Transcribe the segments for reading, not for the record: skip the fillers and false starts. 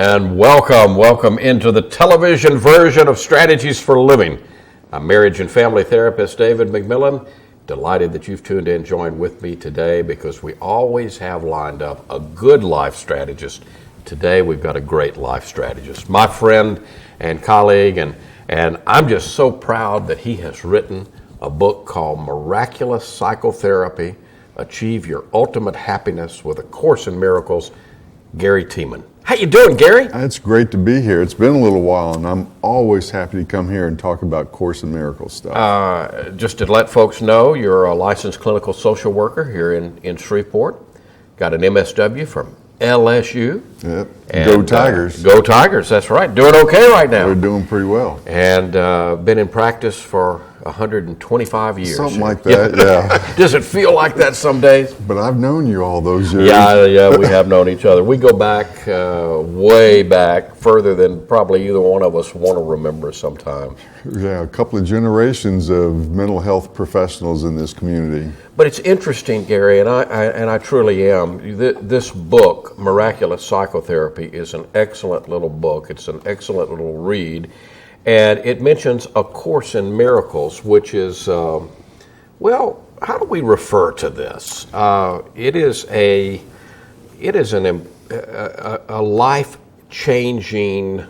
And welcome into the television version of Strategies for Living. I'm marriage and family therapist David McMillan. Delighted that you've tuned in, joined with me today because we always have lined up a good life strategist. Today we've got a great life strategist, my friend and colleague, and I'm just so proud that he has written a book called Miraculous Psychotherapy, Achieve Your Ultimate Happiness with A Course in Miracles, Gary Tiemann. How you doing, Gary? It's great to be here. It's been a little while, and I'm always happy to come here and talk about Course in Miracles stuff. Just to let folks know, you're a licensed clinical social worker here in Shreveport. Got an MSW from LSU. Yep. And, Go Tigers. Go Tigers, that's right. Doing okay right now. We're doing pretty well. And been in practice for 125 years. Something like that, yeah. Does it feel like that some days? But I've known you all those years. Yeah, we have known each other. We go back, way back, further than probably either one of us want to remember sometime. Yeah, a couple of generations of mental health professionals in this community. But it's interesting, Gary, and I truly am. This book, Miraculous Psychotherapy, is an excellent little book. It's an excellent little read. And it mentions A Course in Miracles, which is, well, how do we refer to this? It is a life-changing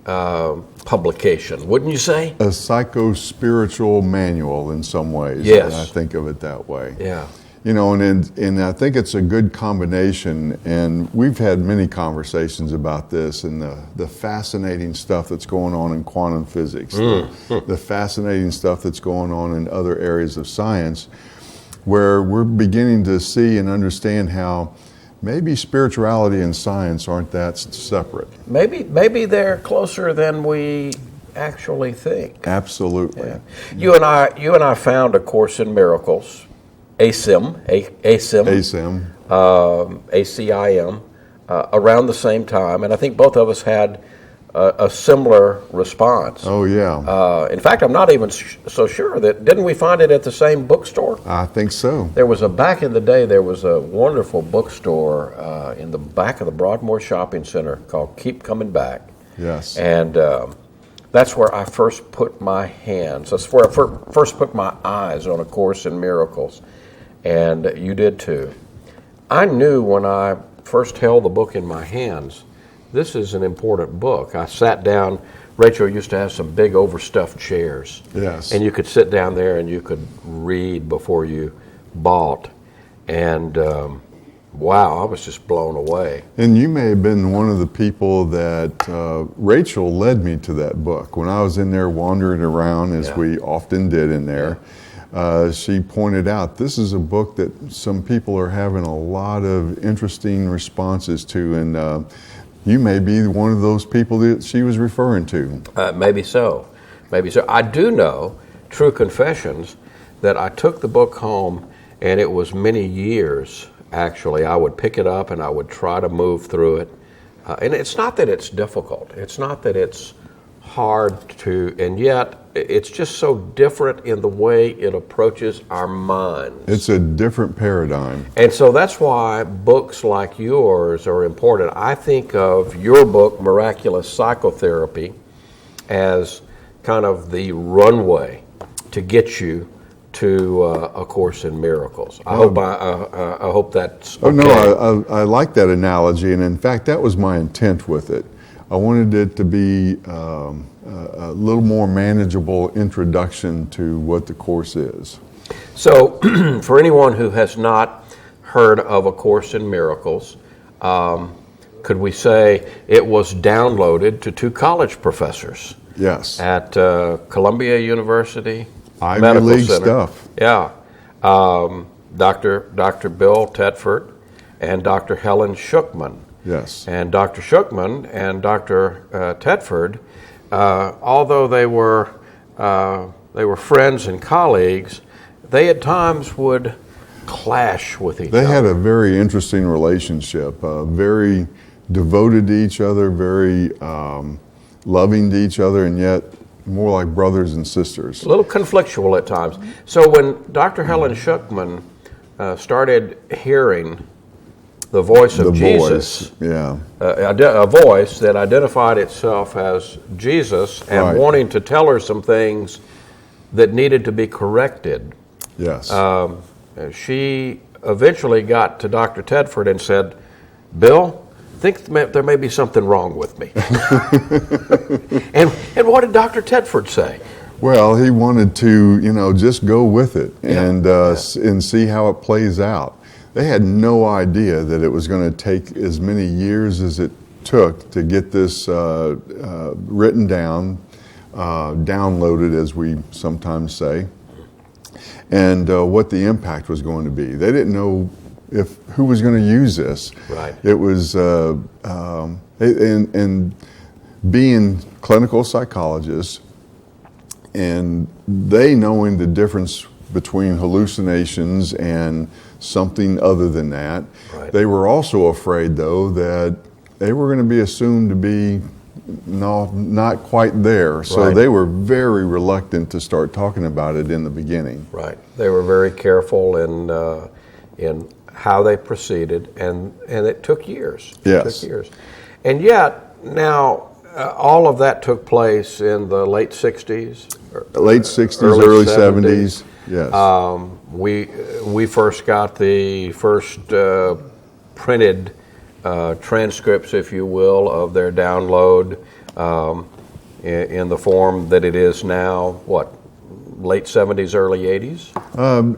publication, wouldn't you say? A psycho-spiritual manual in some ways. Yes. I think of it that way. Yeah. You know, and I think it's a good combination, and we've had many conversations about this and the fascinating stuff that's going on in quantum physics, the fascinating stuff that's going on in other areas of science, where we're beginning to see and understand how maybe spirituality and science aren't that separate. Maybe they're closer than we actually think. Absolutely. Yeah. You and I found A Course in Miracles. ACIM, around the same time, and I think both of us had a similar response. Oh, yeah. In fact, I'm not even so sure didn't we find it at the same bookstore? I think so. Back in the day, there was a wonderful bookstore in the back of the Broadmoor Shopping Center called Keep Coming Back. Yes. And that's where I first put my hands, that's where I first put my eyes on A Course in Miracles. And you did too. I knew when I first held the book in my hands, this is an important book. I sat down. Rachel used to have some big overstuffed chairs. Yes. And you could sit down there and you could read before you bought. And wow, I was just blown away. And you may have been one of the people that Rachel led me to that book. When I was in there wandering around, as we often did in there, she pointed out this is a book that some people are having a lot of interesting responses to, and you may be one of those people that she was referring to. Maybe so. I do know, true confessions, that I took the book home, and it was many years, actually. I would pick it up and I would try to move through it. And it's not that it's difficult. It's not that it's hard to, and yet it's just so different in the way it approaches our minds. It's a different paradigm. And so that's why books like yours are important. I think of your book, Miraculous Psychotherapy, as kind of the runway to get you to A Course in Miracles. I hope that's okay. Oh no, I like that analogy, and in fact that was my intent with it. I wanted it to be a little more manageable introduction to what the Course is. So, for anyone who has not heard of A Course in Miracles, could we say it was downloaded to two college professors? Yes. At Columbia University Ivy Medical League Center. Stuff. Yeah. Dr. Bill Tedford and Dr. Helen Schuckman. Yes. And Dr. Schuckman and Dr. Tedford, although they were friends and colleagues, they at times would clash with each other. They had a very interesting relationship, very devoted to each other, very loving to each other, and yet more like brothers and sisters. A little conflictual at times. So when Dr. Helen Schuckman started hearing the voice of The Jesus, voice, yeah. a voice that identified itself as Jesus and Right. wanting to tell her some things that needed to be corrected. Yes. She eventually got to Dr. Tedford and said, Bill, I think there may be something wrong with me. and what did Dr. Tedford say? Well, he wanted to, just go with it and and see how it plays out. They had no idea that it was going to take as many years as it took to get this written down, downloaded, as we sometimes say, and what the impact was going to be. They didn't know who was going to use this. Right. It was, and being clinical psychologists, and they knowing the difference between hallucinations and something other than that. Right. They were also afraid, though, that they were going to be assumed to be not quite there. So Right. they were very reluctant to start talking about it in the beginning. Right. They were very careful in how they proceeded, and it took years. Yes. It took years. And yet, now, all of that took place in the late 60s? Late 60s, Early early 70s. 70s. Yes. We first got the first printed transcripts, if you will, of their download in the form that it is now, late 70s, early 80s?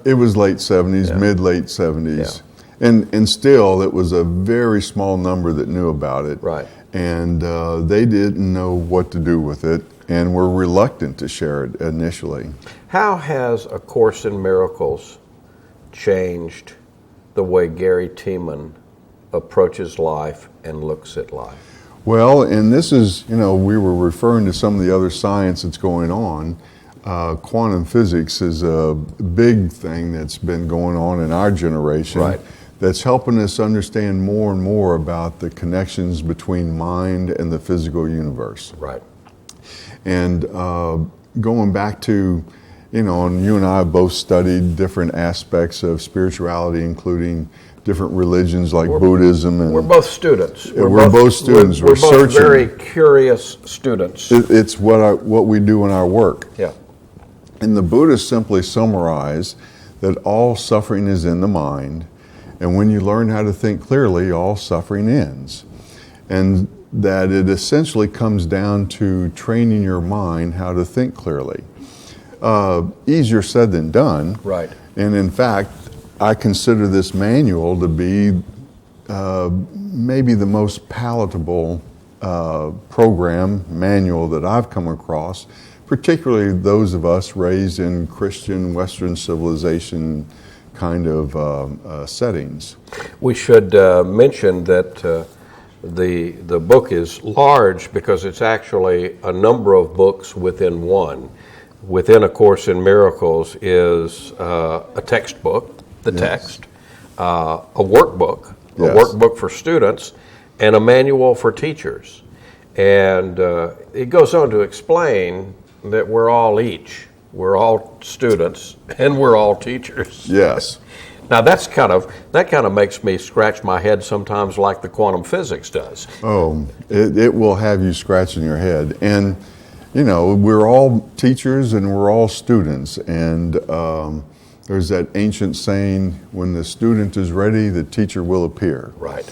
It was late 70s, mid-late 70s. And still, it was a very small number that knew about it. Right. And they didn't know what to do with it and were reluctant to share it initially. How has A Course in Miracles changed the way Gary Tiemann approaches life and looks at life? Well, and this is, we were referring to some of the other science that's going on. Quantum physics is a big thing that's been going on in our generation. Right. That's helping us understand more and more about the connections between mind and the physical universe. Right. And going back to, and you and I have both studied different aspects of spirituality, including different religions like Buddhism. And We're both students. We're both students. We're We're both searching. very curious students. It's what we do in our work. Yeah. And the Buddhists simply summarize that all suffering is in the mind, and when you learn how to think clearly, all suffering ends. And that it essentially comes down to training your mind how to think clearly. Easier said than done. Right. And in fact, I consider this manual to be maybe the most palatable manual that I've come across, particularly those of us raised in Christian Western civilization kind of settings. We should mention that the book is large because it's actually a number of books within one. Within A Course in Miracles is a textbook, the text, a workbook, a workbook for students, and a manual for teachers. And it goes on to explain that we're all we're all students and we're all teachers. Yes. Now that kind of makes me scratch my head sometimes, like the quantum physics does. Oh, it will have you scratching your head. And, we're all teachers and we're all students. And there's that ancient saying, when the student is ready, the teacher will appear. Right.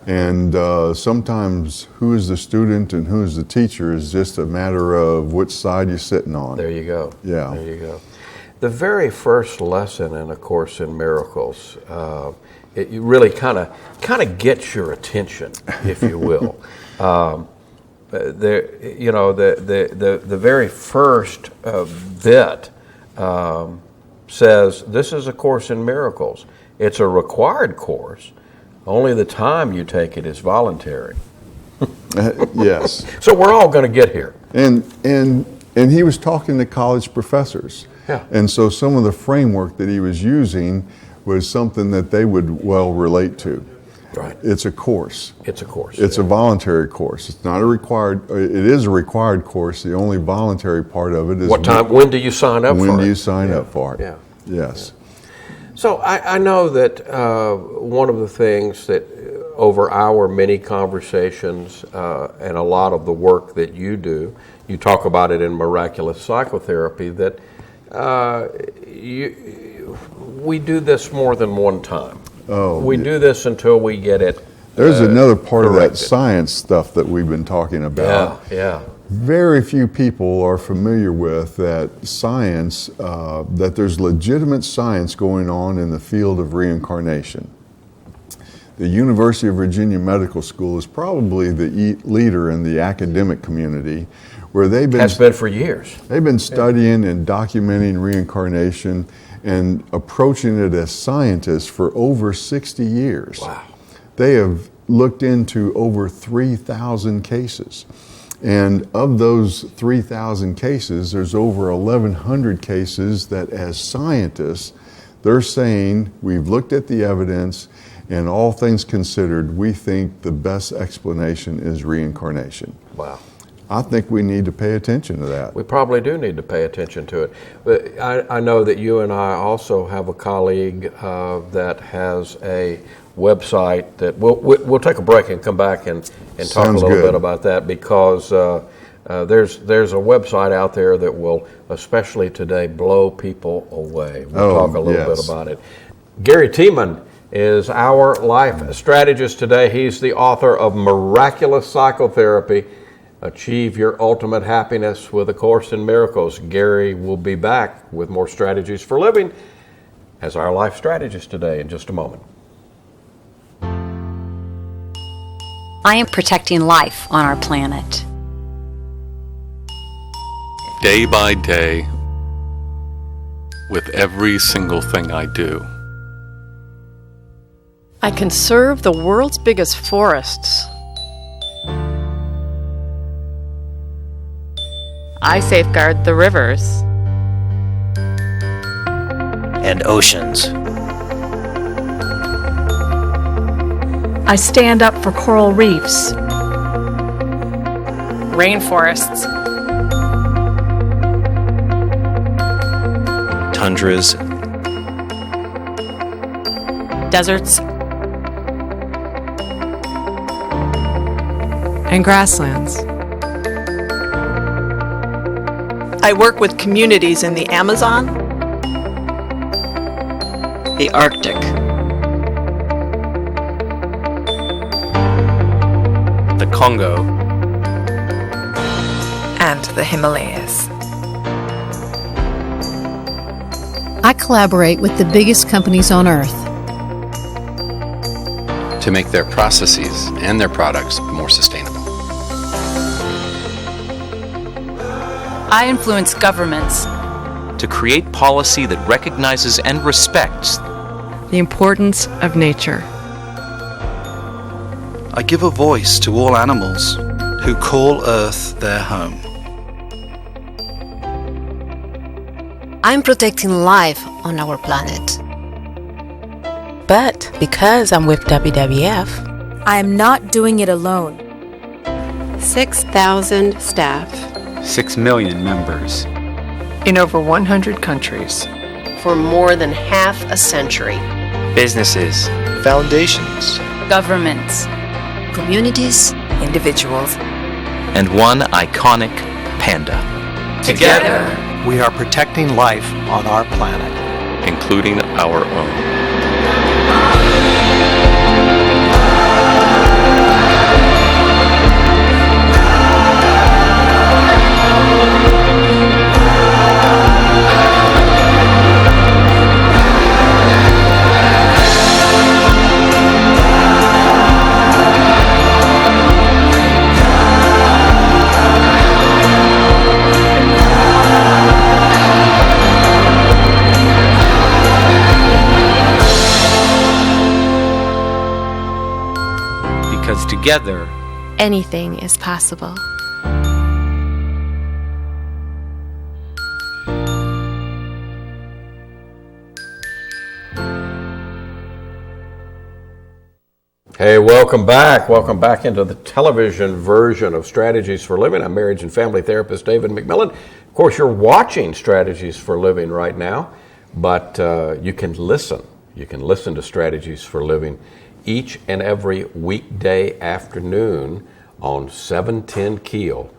And sometimes who is the student and who is the teacher is just a matter of which side you're sitting on. There you go. Yeah. There you go. The very first lesson in A Course in Miracles, it really kind of gets your attention, if you will. The very first bit says, "This is A Course in Miracles. It's a required course. Only the time you take it is voluntary." Yes. So we're all going to get here. And he was talking to college professors. Yeah. And so some of the framework that he was using was something that they would well relate to. Right. It's a course. It's a course. It's a voluntary course. It's not a required, it is a required course. The only voluntary part of it is when do you sign up for it? When do you sign up for it? Yeah. Yes. So I know that one of the things that over our many conversations and a lot of the work that you do, you talk about it in Miraculous Psychotherapy, that we do this more than one time. We do this until we get it. There's another part corrected. of that science stuff that we've been talking about. Yeah. Very few people are familiar with that science, that there's legitimate science going on in the field of reincarnation. The University of Virginia Medical School is probably the leader in the academic community, where they've been Has been for years. They've been studying and documenting reincarnation and approaching it as scientists for over 60 years. Wow. They have looked into over 3,000 cases. And of those 3,000 cases, there's over 1,100 cases that as scientists, they're saying, we've looked at the evidence, and all things considered, we think the best explanation is reincarnation. Wow. I think we need to pay attention to that. We probably do need to pay attention to it. But I know that you and I also have a colleague that has a website that we'll take a break and come back and talk Sounds a little good. bit about that, because there's a website out there that will, especially today, blow people away. We'll talk a little bit about it. Gary Tiemann is our life strategist today. He's the author of Miraculous Psychotherapy, Achieve Your Ultimate Happiness with A Course in Miracles. Gary will be back with more strategies for living as our life strategist today in just a moment. I am protecting life on our planet. Day by day, with every single thing I do. I conserve the world's biggest forests. I safeguard the rivers and oceans. I stand up for coral reefs, rainforests, tundras, deserts, and grasslands. I work with communities in the Amazon, the Arctic, the Congo, and the Himalayas. I collaborate with the biggest companies on Earth to make their processes and their products more sustainable. I influence governments to create policy that recognizes and respects the importance of nature. I give a voice to all animals who call Earth their home. I'm protecting life on our planet. But because I'm with WWF, I am not doing it alone. 6,000 staff. 6 million members. In over 100 countries. For more than half a century. Businesses. Foundations. Governments. Communities. Individuals. And one iconic panda. Together, we are protecting life on our planet. Including our own. Because together, anything is possible. Hey, welcome back. Welcome back into the television version of Strategies for Living. I'm marriage and family therapist David McMillan. Of course, you're watching Strategies for Living right now, but you can listen. You can listen to Strategies for Living each and every weekday afternoon on 710 Keel,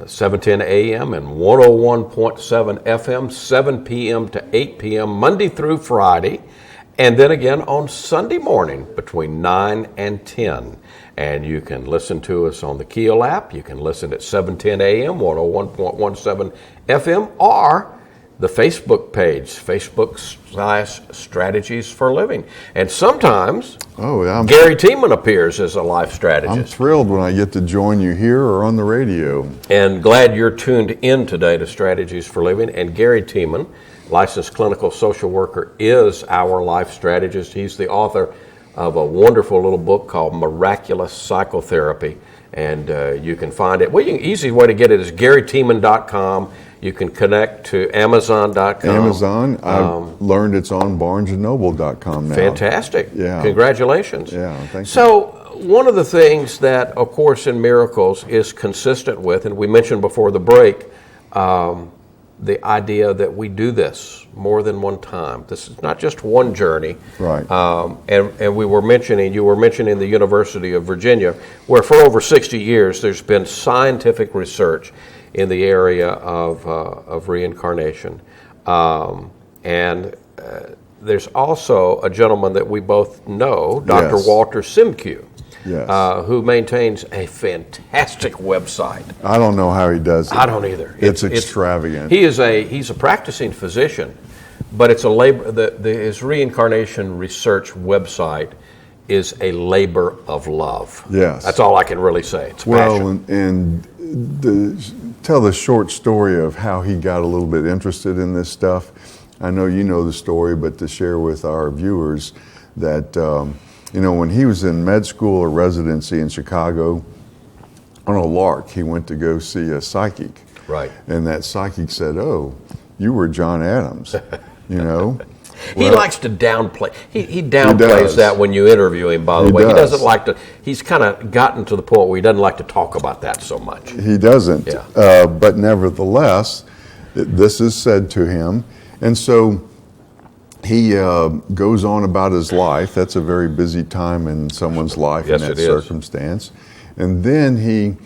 710 AM and 101.7 FM, 7 p.m. to 8 p.m. Monday through Friday, and then again on Sunday morning between 9 and 10. And you can listen to us on the Keel app. You can listen at 710 AM, 101.17 FM, or the Facebook page, Facebook/Strategies for Living. And sometimes Gary Tiemann appears as a life strategist. I'm thrilled when I get to join you here or on the radio. And glad you're tuned in today to Strategies for Living. And Gary Tiemann, licensed clinical social worker, is our life strategist. He's the author of a wonderful little book called Miraculous Psychotherapy. And you can find it. Well, easy way to get it is GaryTiemann.com. You can connect to Amazon.com. Amazon. I've learned it's on BarnesandNoble.com now. Fantastic. Yeah. Congratulations. Yeah, thank you. So one of the things that A Course in Miracles is consistent with, and we mentioned before the break, the idea that we do this more than one time. This is not just one journey. Right. And you were mentioning the University of Virginia, where for over 60 years there's been scientific research in the area of reincarnation. And there's also a gentleman that we both know, Dr. Yes. Walter Simcue, Yes. who maintains a fantastic website. I don't know how he does it. I don't either. It's extravagant. He's a practicing physician, but it's a labor. His reincarnation research website is a labor of love. Yes. That's all I can really say. It's passion. and tell the short story of how he got a little bit interested in this stuff. I know you know the story, but to share with our viewers that, when he was in med school or residency in Chicago, on a lark, he went to go see a psychic. Right. And that psychic said, "Oh, you were John Adams," He likes to downplay. He downplays that when you interview him, by the way. He doesn't like to, he's kind of gotten to the point where he doesn't like to talk about that so much. He doesn't. Yeah. But nevertheless, this is said to him. And so he goes on about his life. That's a very busy time in someone's life Yes, in that it is. circumstance. And then he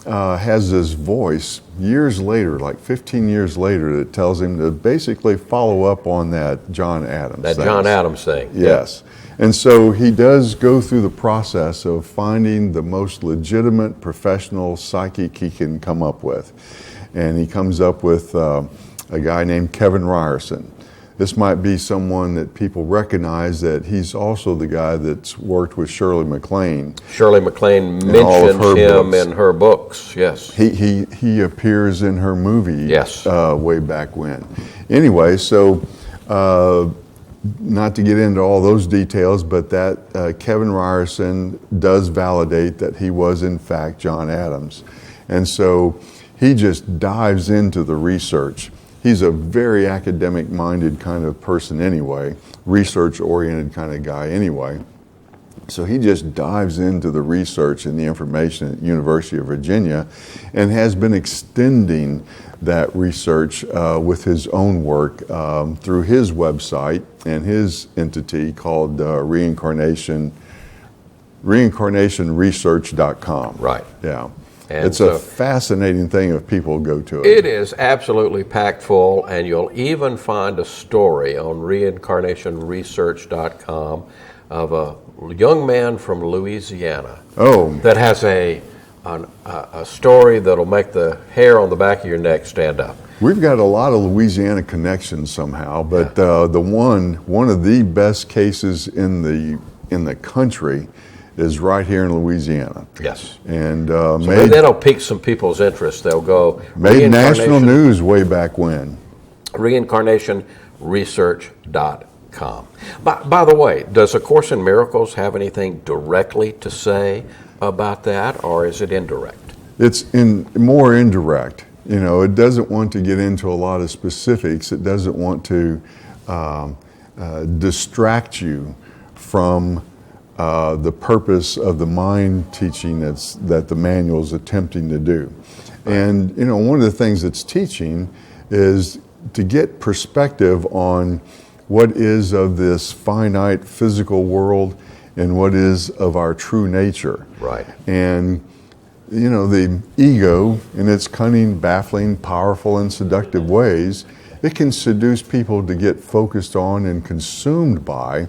has this voice years later, like 15 years later, that tells him to basically follow up on that John Adams That thing. John Adams thing. Yes. And so he does go through the process of finding the most legitimate professional psychic he can come up with. And he comes up with a guy named Kevin Ryerson. This might be someone that people recognize, that he's also the guy that's worked with Shirley MacLaine. Shirley MacLaine mentions him in her books, yes. He appears in her movie Yes. Way back when. Anyway, so not to get into all those details, but that Kevin Ryerson does validate that he was in fact John Adams. And so he just dives into the research. He's a very academic-minded kind of person anyway, research-oriented kind of guy anyway. So he just dives into the research and the information at University of Virginia and has been extending that research with his own work through his website and his entity called reincarnationresearch.com. Right. Yeah. And it's a fascinating thing if people go to it. It is absolutely packed full, and you'll even find a story on reincarnationresearch.com of a young man from Louisiana that has a story that'll make the hair on the back of your neck stand up. We've got a lot of Louisiana connections somehow, but one of the best cases in the country is right here in Louisiana. Yes. And that'll pique some people's interest. They'll go. Made national news way back when. Reincarnationresearch.com. By the way, does A Course in Miracles have anything directly to say about that, or is it indirect? It's more indirect. It doesn't want to get into a lot of specifics. It doesn't want to distract you from the purpose of the mind teaching that the manual is attempting to do. And one of the things it's teaching is to get perspective on what is of this finite physical world and what is of our true nature. Right. And the ego, in its cunning, baffling, powerful, and seductive ways, it can seduce people to get focused on and consumed by,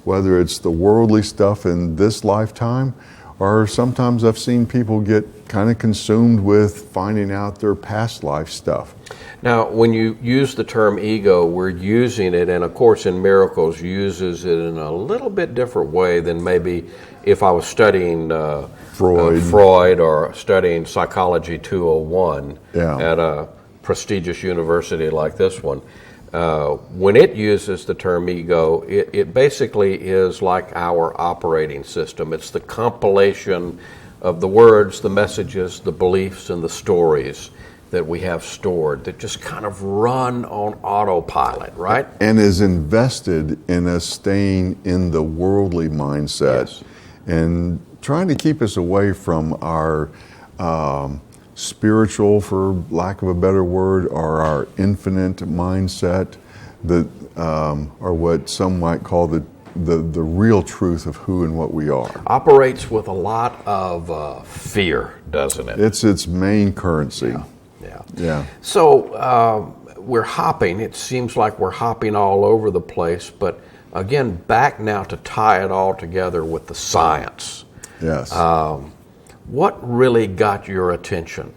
whether it's the worldly stuff in this lifetime, or sometimes I've seen people get kind of consumed with finding out their past life stuff. Now, when you use the term ego, we're using it, and of course in Miracles uses it in a little bit different way than maybe if I was studying Freud or studying Psychology 201 at a prestigious university like this one. When it uses the term ego, it basically is like our operating system. It's the compilation of the words, the messages, the beliefs, and the stories that we have stored that just kind of run on autopilot, right? And is invested in us staying in the worldly mindset and trying to keep us away from our spiritual, for lack of a better word, or our infinite mindset, or what some might call the real truth of who and what we are. Operates with a lot of fear, doesn't it? It's its main currency. Yeah. So we're hopping. It seems like we're hopping all over the place, but again, back now to tie it all together with the science. Yes. What really got your attention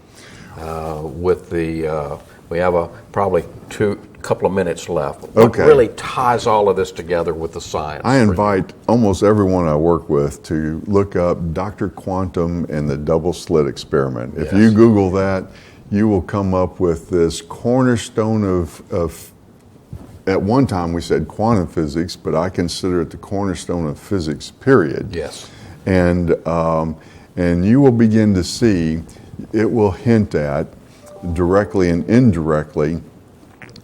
with the, we have probably couple of minutes left. What really ties all of this together with the science? I invite almost everyone I work with to look up Dr. Quantum and the double slit experiment. If you Google that, you will come up with this cornerstone of at one time we said quantum physics, but I consider it the cornerstone of physics, period. Yes. And you will begin to see, it will hint at, directly and indirectly,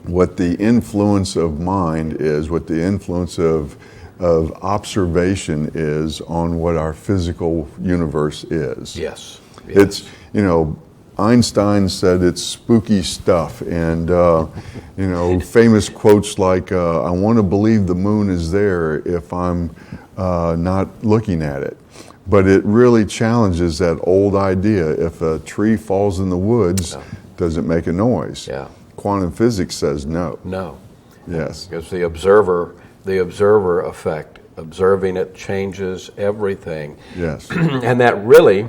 what the influence of mind is, what the influence of observation is on what our physical universe is. Yes. It's, Einstein said it's spooky stuff, and famous quotes like, I want to believe the moon is there if I'm not looking at it. But it really challenges that old idea. If a tree falls in the woods, does it make a noise? Yeah. Quantum physics says no. No. Yes. Because the observer effect, observing it changes everything. Yes. And that really,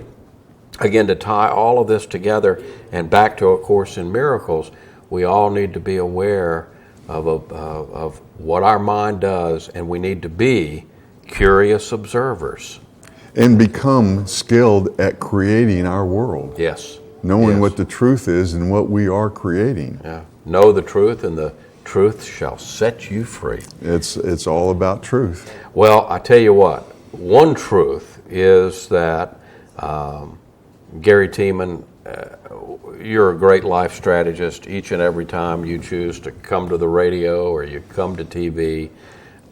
again, to tie all of this together and back to A Course in Miracles, we all need to be aware of what our mind does, and we need to be curious observers. And become skilled at creating our world. Yes. Knowing what the truth is and what we are creating. Yeah. Know the truth, and the truth shall set you free. It's all about truth. Well, I tell you what, one truth is that Gary Tiemann, you're a great life strategist. Each and every time you choose to come to the radio or you come to TV,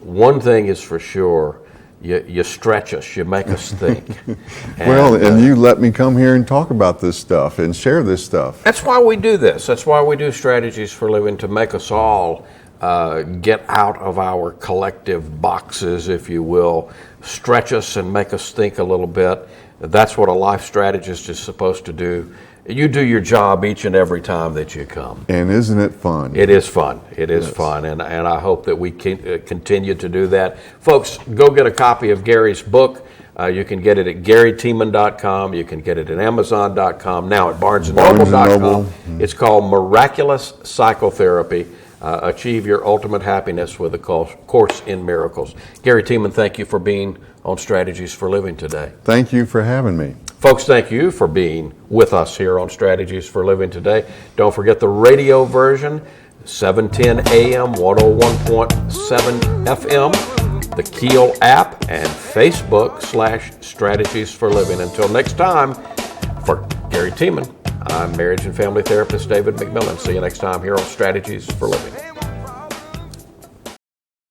one thing is for sure, you stretch us, you make us think. And you let me come here and talk about this stuff and share this stuff. That's why we do this. That's why we do Strategies for Living, to make us all get out of our collective boxes, if you will, stretch us and make us think a little bit. That's what a life strategist is supposed to do. You do your job each and every time that you come. And isn't it fun? It is fun. It is fun. And I hope that we can continue to do that. Folks, go get a copy of Gary's book. You can get it at GaryTiemann.com. You can get it at Amazon.com. Now at BarnesandNoble.com. It's called Miraculous Psychotherapy. Achieve your ultimate happiness with A Course in Miracles. Gary Tiemann, thank you for being on Strategies for Living today. Thank you for having me. Folks, thank you for being with us here on Strategies for Living today. Don't forget the radio version, 710 AM, 101.7 FM, the Keel app, and Facebook/Strategies for Living. Until next time, for Gary Tiemann, I'm marriage and family therapist David McMillan. See you next time here on Strategies for Living.